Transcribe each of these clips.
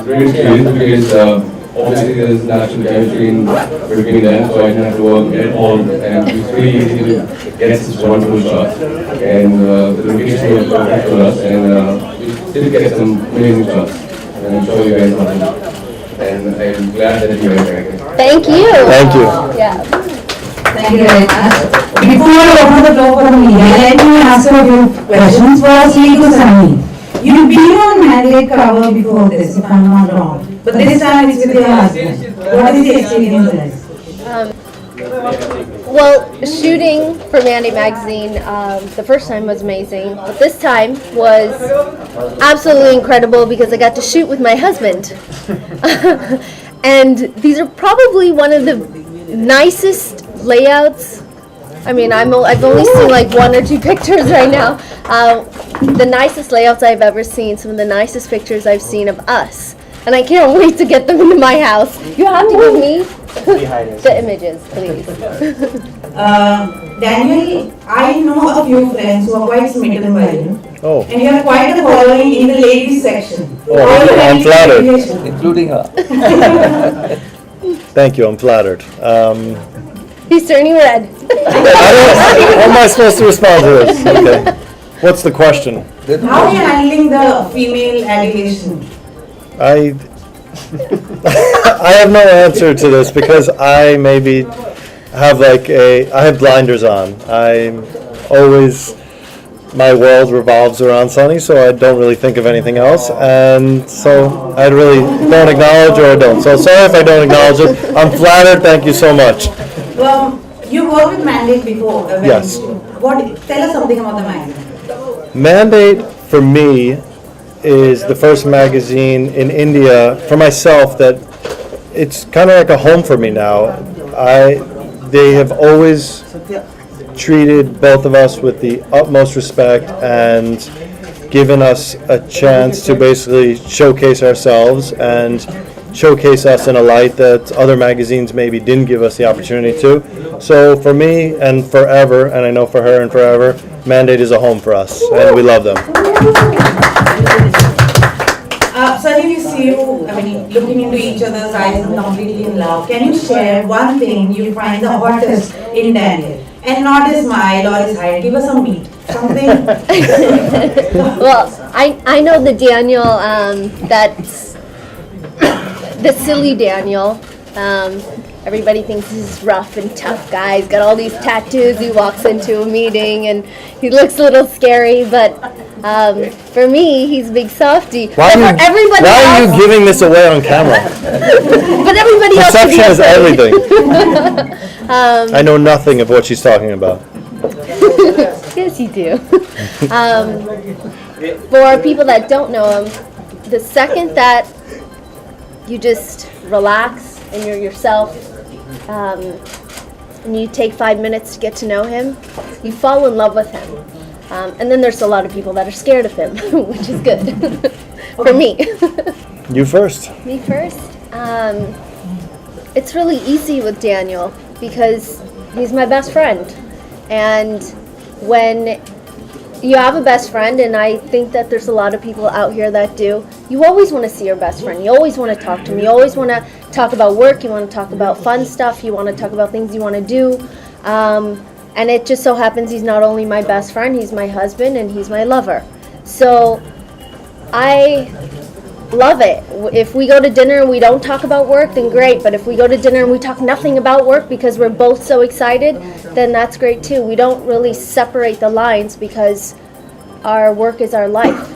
great experience because obviously there's natural chemistry in between them, so I didn't have to work at all, and it's really easy to get this wonderful shot. And the location was perfect for us, and we did get some amazing shots. And I'm sure you guys love them. And I'm glad that you guys are here. Thank you. Thank you. Yeah. Thank you very much. Before I open the floor for the media, let me ask you a few questions. Firstly, to Sunny. You've been on Magzine cover before this, if I'm not wrong. But this time it's with your husband. What is the experience like? Well, shooting for Magzine, the first time was amazing, but this time was absolutely incredible because I got to shoot with my husband. And these are probably one of the nicest layouts. I mean, I've only seen like 1 or 2 pictures right now. The nicest layouts I've ever seen, some of the nicest pictures I've seen of us. And I can't wait to get them into my house. You have to give me the images, please. Daniel, I know a few friends who are quite smitten by you. Oh. And you have quite a following in the ladies section. Oh, I'm flattered. Including her. Thank you, I'm flattered. He's turning red. How am I supposed to respond to this? Okay. What's the question? How are you handling the female allegation? I have no answer to this because I maybe have I have blinders on. My world revolves around Sunny, so I don't really think of anything else, and so I really don't acknowledge or I don't. So sorry if I don't acknowledge it. I'm flattered, thank you so much. You worked with Mandate before. Yes. Tell us something about the magazine. Mandate, for me, is the first magazine in India, for myself, that it's kind of like a home for me now. They have always treated both of us with the utmost respect and given us a chance to basically showcase ourselves and showcase us in a light that other magazines maybe didn't give us the opportunity to. So for me and forever, and I know for her and forever, Mandate is a home for us, and we love them. Sunny, we see you, looking into each other's eyes and completely in love. Can you share one thing you find the hottest in Daniel? And not his smile or his height. Give us some meat. Something. Well, I know the Daniel, that's the silly Daniel. Everybody thinks he's rough and tough guy. He's got all these tattoos. He walks into a meeting and he looks a little scary, but for me, he's a big softy. Why are you giving this away on camera? But everybody else should be Perception is afraid. everything. I know nothing of what she's talking about. Yes, you do. For people that don't know him, the second that you just relax and you're yourself, and you take 5 minutes to get to know him, you fall in love with him. And then there's a lot of people that are scared of him, which is good for me. You first. Me first? It's really easy with Daniel because he's my best friend. And when you have a best friend, and I think that there's a lot of people out here that do, you always want to see your best friend. You always want to talk to him. You always want to talk about work. You want to talk about fun stuff. You want to talk about things you want to do. And it just so happens he's not only my best friend, he's my husband and he's my lover. So I love it. If we go to dinner and we don't talk about work, then great. But if we go to dinner and we talk nothing about work because we're both so excited, then that's great too. We don't really separate the lines because our work is our life.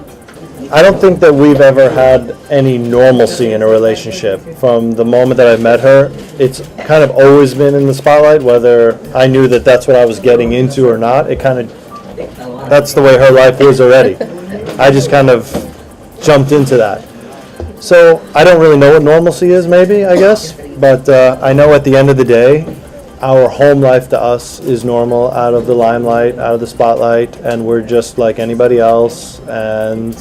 I don't think that we've ever had any normalcy in a relationship. From the moment that I met her, it's kind of always been in the spotlight, whether I knew that that's what I was getting into or not. That's the way her life was already. I just kind of jumped into that. So I don't really know what normalcy is, maybe, I guess. But I know at the end of the day, our home life to us is normal, out of the limelight, out of the spotlight, and we're just like anybody else. And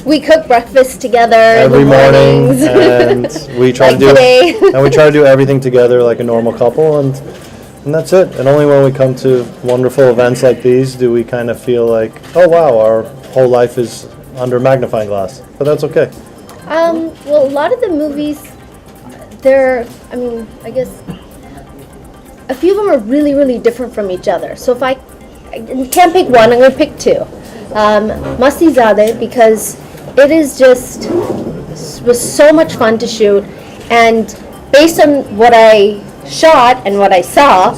we cook breakfast together every in the morning, mornings. and we try Like to do today. and we try to do everything together like a normal couple, and that's it. And only when we come to wonderful events like these do we kind of feel like, oh wow, our whole life is under a magnifying glass. But that's okay. Well, a lot of the movies, I guess a few of them are really, really different from each other. So if I can't pick one, I'm going to pick two. Masti Zade, because it was so much fun to shoot, and based on what I shot and what I saw,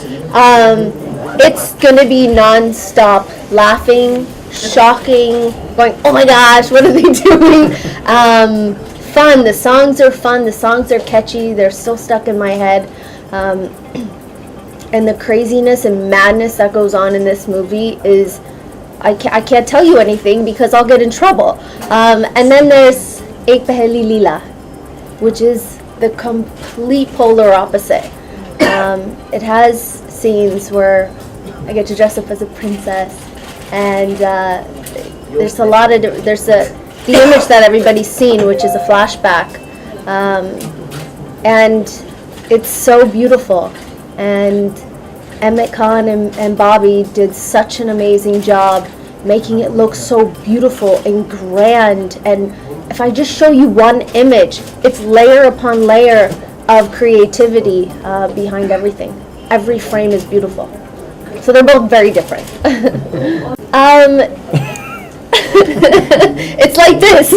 it's going to be non-stop laughing, shocking, going, oh my gosh, what are they doing? Fun. The songs are fun. The songs are catchy. They're still stuck in my head. And the craziness and madness that goes on in this movie is, I can't tell you anything because I'll get in trouble. And then there's Ek Peheli Leela, which is the complete polar opposite. It has scenes where I get to dress up as a princess, and there's a lot of the image that everybody's seen, which is a flashback, and it's so beautiful. And Emmett Khan and Bobby did such an amazing job making it look so beautiful and grand. And if I just show you one image, it's layer upon layer of creativity behind everything. Every frame is beautiful. So they're both very different. It's like this,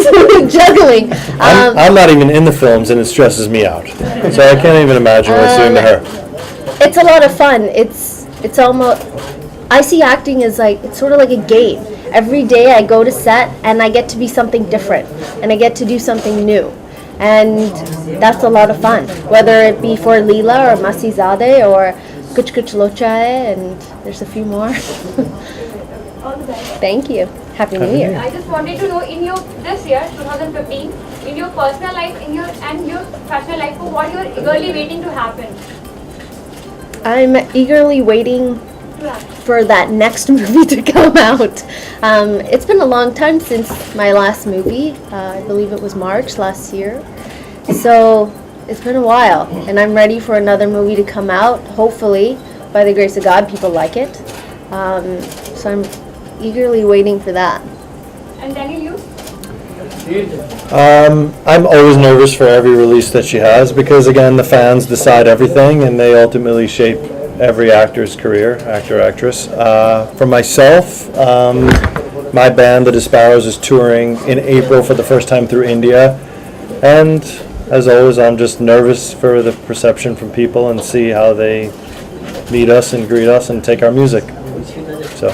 juggling. I'm not even in the films, and it stresses me out. So I can't even imagine what it's doing to her. It's a lot of fun. It's almost, I see acting as it's sort of like a game. Every day I go to set and I get to be something different, and I get to do something new, and that's a lot of fun. Whether it be for Leela or Masti Zade or Kuch Kuch Locha Hai, and there's a few more. All the best. Thank you. Happy New Year. I just wanted to know, in this year 2015, in your personal life, and your professional life, what you're eagerly waiting to happen. I'm eagerly waiting for that next movie to come out. It's been a long time since my last movie. I believe it was March last year. So it's been a while, and I'm ready for another movie to come out. Hopefully, by the grace of God, people like it. So I'm eagerly waiting for that. And Daniel, you? I'm always nervous for every release that she has because, again, the fans decide everything and they ultimately shape every actor's career, actor, actress. For myself, my band, The Disparrows, is touring in April for the first time through India. And as always, I'm just nervous for the perception from people and see how they meet us and greet us and take our music. So.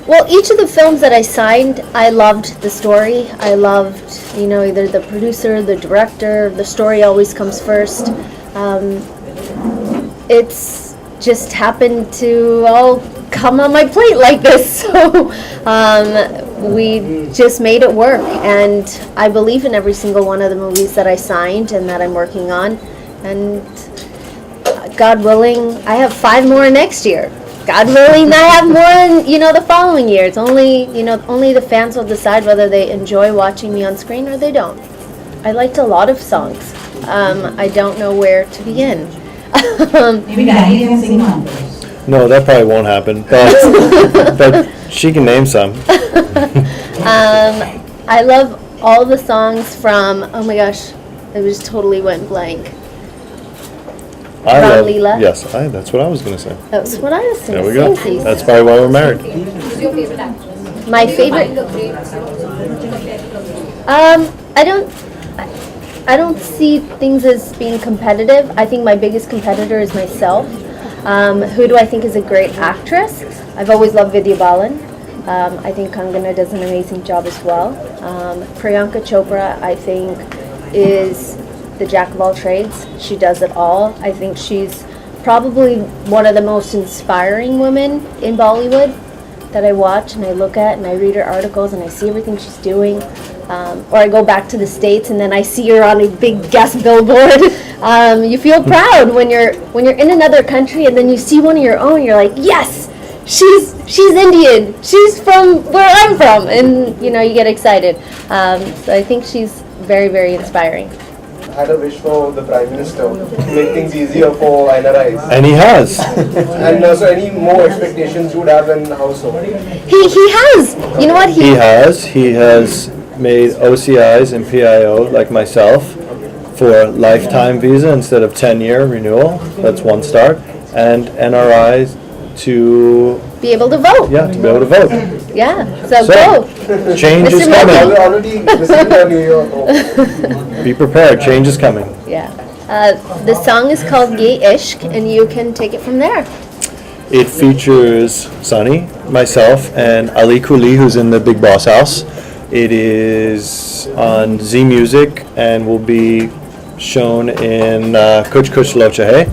Well, each of the films that I signed, I loved the story. I loved, either the producer, the director. The story always comes first. It's just happened to all come on my plate like this. So we just made it work. And I believe in every single one of the movies that I signed and that I'm working on. And God willing, I have 5 more next year. God willing, I have more in, the following year. It's only, only the fans will decide whether they enjoy watching me on screen or they don't. I liked a lot of songs. I don't know where to begin. Maybe Danny can sing one. No, that probably won't happen, but she can name some. I love all the songs from, oh my gosh, it just totally went blank. Leela. Yes, that's what I was going to say. That's what I was saying. There we go. That's probably why we're married. Who's your favorite actress? My favorite. I don't see things as being competitive. I think my biggest competitor is myself. Who do I think is a great actress? I've always loved Vidya Balan. I think Kangana does an amazing job as well. Priyanka Chopra, I think, is the jack of all trades. She does it all. I think she's probably one of the most inspiring women in Bollywood that I watch and I look at and I read her articles and I see everything she's doing. Or I go back to the States and then I see her on a big guest billboard. You feel proud when you're in another country and then you see one of your own. You're like, yes, she's Indian. She's from where I'm from, and you get excited. So I think she's very, very inspiring. Had a wish for the Prime Minister to make things easier for NRIs. And he has. And so any more expectations you would have in household? He has. You know what? He has made OCIs and PIO like myself for lifetime visa instead of 10-year renewal. That's one start. And NRIs to, Be able to vote. yeah, to be able to vote. Yeah. So So, go. change is Mr. coming. Murphy. We're already receiving a New York offer. Be prepared, change is coming. Yeah. The song is called Ye Ishq, and you can take it from there. It features Sunny, myself, and Ali Kuli, who's in the Big Boss House. It is on Z Music and will be shown in Kuch Kuch Lo Chahe.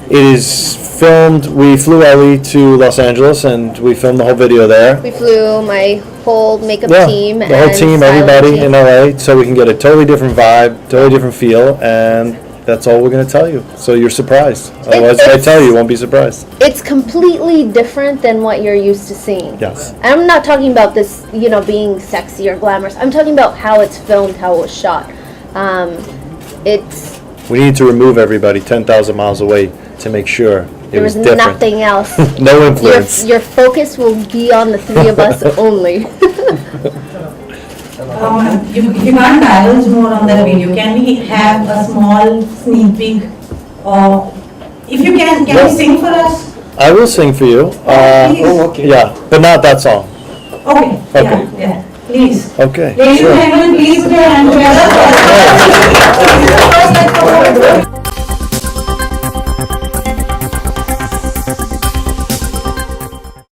It is filmed, we flew Ali to Los Angeles and we filmed the whole video there. We flew my whole makeup Yeah, team the whole and team, styling everybody team. in LA, so we can get a totally different vibe, totally different feel, and that's all we're gonna tell you. So you're surprised. Otherwise, if I tell you, you won't be surprised. It's completely different than what you're used to seeing. Yes. And I'm not talking about this, being sexy or glamorous. I'm talking about how it's filmed, how it was shot. It's We need to remove everybody 10,000 miles away to make sure it there was was different. nothing else. No Your, influence. your focus will be on the three of us only. You can't divulge more on that video. Can we have a small sneak peek? Or if you can you sing for us? I will sing for you. Please. Yeah, but not that song. Okay. Okay. Yeah. Please. Okay, Ladies sure. and gentlemen, please put your hands together.